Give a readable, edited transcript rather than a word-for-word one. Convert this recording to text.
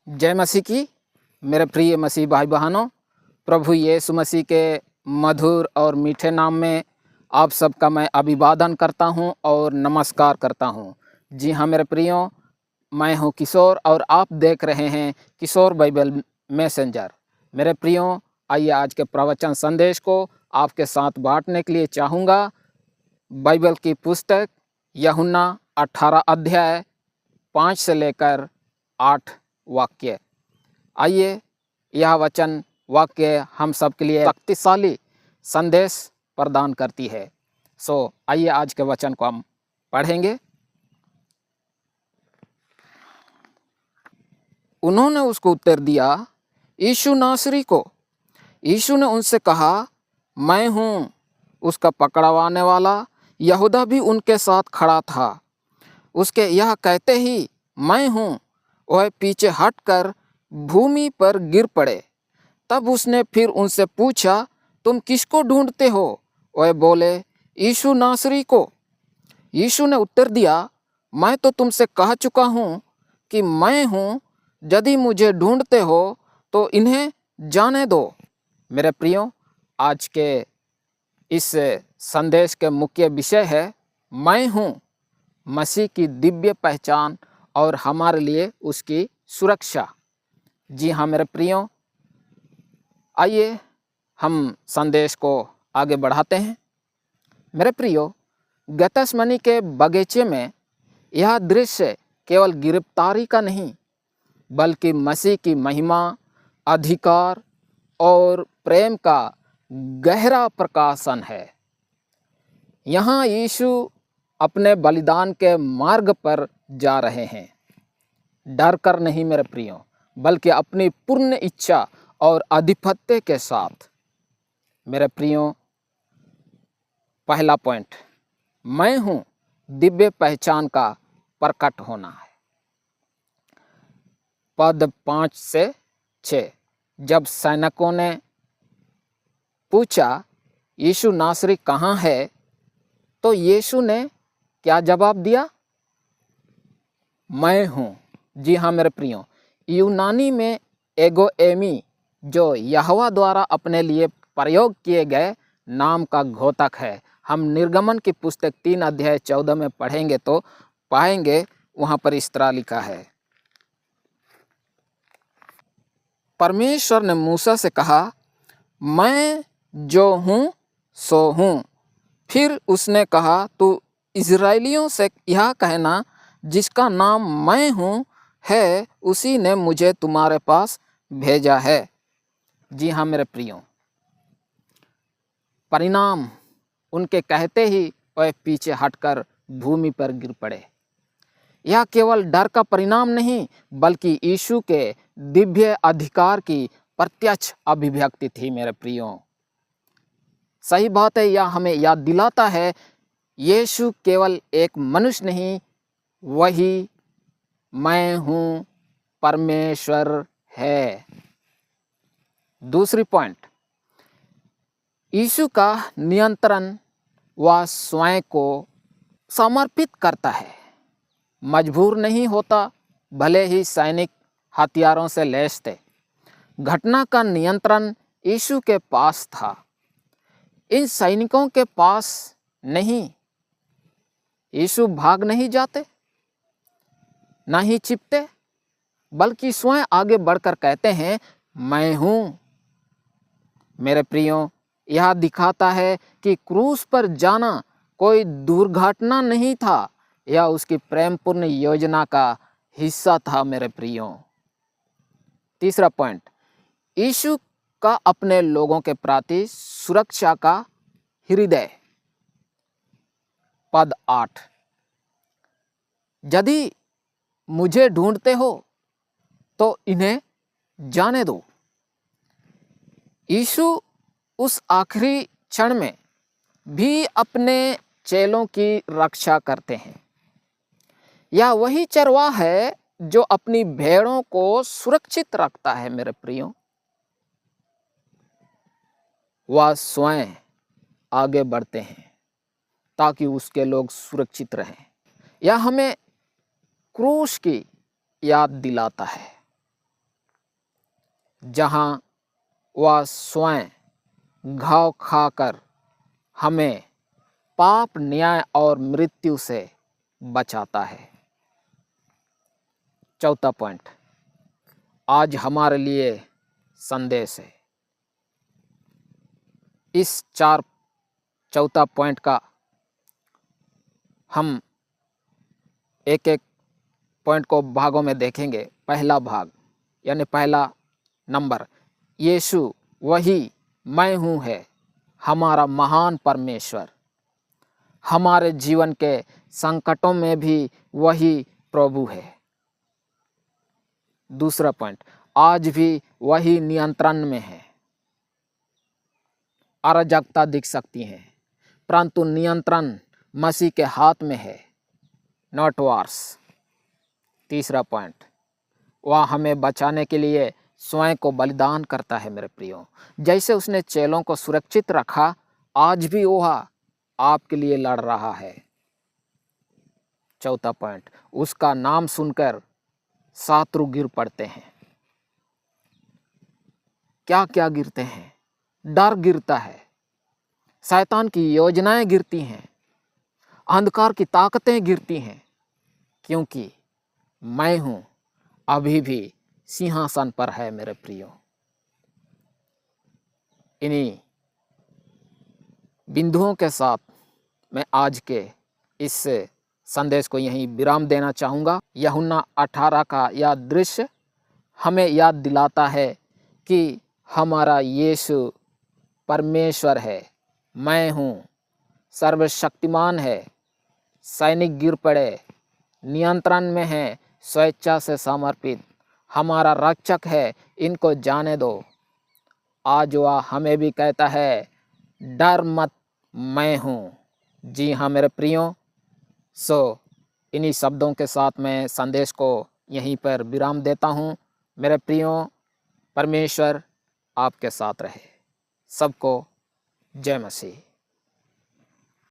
जय मसीह की मेरे प्रिय मसीह भाई बहनों, प्रभु यीशु मसीह के मधुर और मीठे नाम में आप सबका मैं अभिवादन करता हूं और नमस्कार करता हूं। जी हाँ मेरे प्रियो, मैं हूं किशोर और आप देख रहे हैं किशोर बाइबल मैसेंजर। मेरे प्रियो, आइए आज के प्रवचन संदेश को आपके साथ बांटने के लिए चाहूँगा। बाइबल की पुस्तक यूहन्ना 18 अध्याय 5 से लेकर 8 वाक्य। आइए यह वचन वाक्य हम सब के लिए शक्तिशाली संदेश प्रदान करती है। आइए आज के वचन को हम पढ़ेंगे। उन्होंने उसको उत्तर दिया, यीशु नासरी को। यीशु ने उनसे कहा, मैं हूँ। उसका पकड़वाने वाला यहूदा भी उनके साथ खड़ा था। उसके यह कहते ही मैं हूँ, वह पीछे हटकर भूमि पर गिर पड़े। तब उसने फिर उनसे पूछा, तुम किसको ढूंढते हो? वह बोले, यीशु नासरी को। यीशु ने उत्तर दिया, मैं तो तुमसे कह चुका हूँ कि मैं हूँ। यदि मुझे ढूंढते हो तो इन्हें जाने दो। मेरे प्रियो, आज के इस संदेश के मुख्य विषय है मैं हूँ, मसीह की दिव्य पहचान और हमारे लिए उसकी सुरक्षा। जी हाँ मेरे प्रियो, आइए हम संदेश को आगे बढ़ाते हैं। मेरे प्रियो, गतसमनी के बगीचे में यह दृश्य केवल गिरफ्तारी का नहीं, बल्कि मसीह की महिमा, अधिकार और प्रेम का गहरा प्रकाशन है। यहाँ यीशु अपने बलिदान के मार्ग पर जा रहे हैं, डर कर नहीं मेरे प्रियो, बल्कि अपनी पूर्ण इच्छा और आधिपत्य के साथ। मेरे प्रियो, पहला पॉइंट, मैं हूँ दिव्य पहचान का प्रकट होना है। पद 5 से 6। जब सैनिकों ने पूछा, यीशु नासरी कहाँ है, तो यीशु ने क्या जवाब दिया? मैं हूँ। जी हाँ मेरे प्रियो, यूनानी में एगो एमी, जो यहोवा द्वारा अपने लिए प्रयोग किए गए नाम का घोतक है। हम निर्गमन की पुस्तक 3 अध्याय 14 में पढ़ेंगे तो पाएंगे, वहाँ पर इस तरह लिखा है, परमेश्वर ने मूसा से कहा, मैं जो हूँ सो हूँ। फिर उसने कहा, तू इज़राइलियों से यह कहना, जिसका नाम मैं हूँ है, उसी ने मुझे तुम्हारे पास भेजा है। जी हाँ मेरे प्रियो, परिणाम उनके कहते ही वह पीछे हटकर भूमि पर गिर पड़े। यह केवल डर का परिणाम नहीं, बल्कि यीशु के दिव्य अधिकार की प्रत्यक्ष अभिव्यक्ति थी। मेरे प्रियो, सही बात है, यह हमें याद दिलाता है यीशु केवल एक मनुष्य नहीं, वही मैं हूँ परमेश्वर है। दूसरी पॉइंट, यीशु का नियंत्रण वह स्वयं को समर्पित करता है, मजबूर नहीं होता, भले ही सैनिक हथियारों से लैस थे। घटना का नियंत्रण यीशु के पास था, इन सैनिकों के पास नहीं। यीशु भाग नहीं जाते, ना ही छिपते, बल्कि स्वयं आगे बढ़कर कहते हैं, मैं हूँ। मेरे प्रियो, यह दिखाता है कि क्रूस पर जाना कोई दुर्घटना नहीं था, यह उसकी प्रेमपूर्ण योजना का हिस्सा था। मेरे प्रियो, तीसरा पॉइंट, यीशु का अपने लोगों के प्रति सुरक्षा का हृदय। पद 8, यदि मुझे ढूंढते हो तो इन्हें जाने दो। यीशु उस आखिरी क्षण में भी अपने चेलों की रक्षा करते हैं। यह वही चरवाहा है जो अपनी भेड़ों को सुरक्षित रखता है। मेरे प्रियो, वह स्वयं आगे बढ़ते हैं ताकि उसके लोग सुरक्षित रहें। यह हमें क्रूस की याद दिलाता है। जहाँ वह स्वयं घाव खाकर हमें पाप, न्याय और मृत्यु से बचाता है। चौथा पॉइंट, आज हमारे लिए संदेश है। इस चौथा पॉइंट का हम एक एक पॉइंट को भागों में देखेंगे। पहला भाग यानी पहला नंबर, यीशु वही मैं हूँ है, हमारा महान परमेश्वर। हमारे जीवन के संकटों में भी वही प्रभु है। दूसरा पॉइंट, आज भी वही नियंत्रण में है। अराजकता दिख सकती है, परंतु नियंत्रण मसीह के हाथ में है, नॉट वार्स। तीसरा पॉइंट, वह हमें बचाने के लिए स्वयं को बलिदान करता है। मेरे प्रियो, जैसे उसने चेलों को सुरक्षित रखा, आज भी वह आपके लिए लड़ रहा है। चौथा पॉइंट, उसका नाम सुनकर शत्रु गिर पड़ते हैं। क्या क्या गिरते हैं? डर गिरता है, शैतान की योजनाएं गिरती हैं, अंधकार की ताकतें गिरती हैं, क्योंकि मैं हूं अभी भी सिंहासन पर है। मेरे प्रियो, इन्हीं बिंदुओं के साथ मैं आज के इस संदेश को यहीं विराम देना चाहूँगा। यूहन्ना 18 का यह दृश्य हमें याद दिलाता है कि हमारा यीशु परमेश्वर है, मैं हूँ, सर्वशक्तिमान है। सैनिक गिर पड़े, नियंत्रण में है, स्वेच्छा से समर्पित, हमारा रक्षक है, इनको जाने दो। आज वह हमें भी कहता है, डर मत, मैं हूँ। जी हाँ मेरे प्रियो, इन्हीं शब्दों के साथ मैं संदेश को यहीं पर विराम देता हूँ। मेरे प्रियो, परमेश्वर आपके साथ रहे। सबको जय मसीह।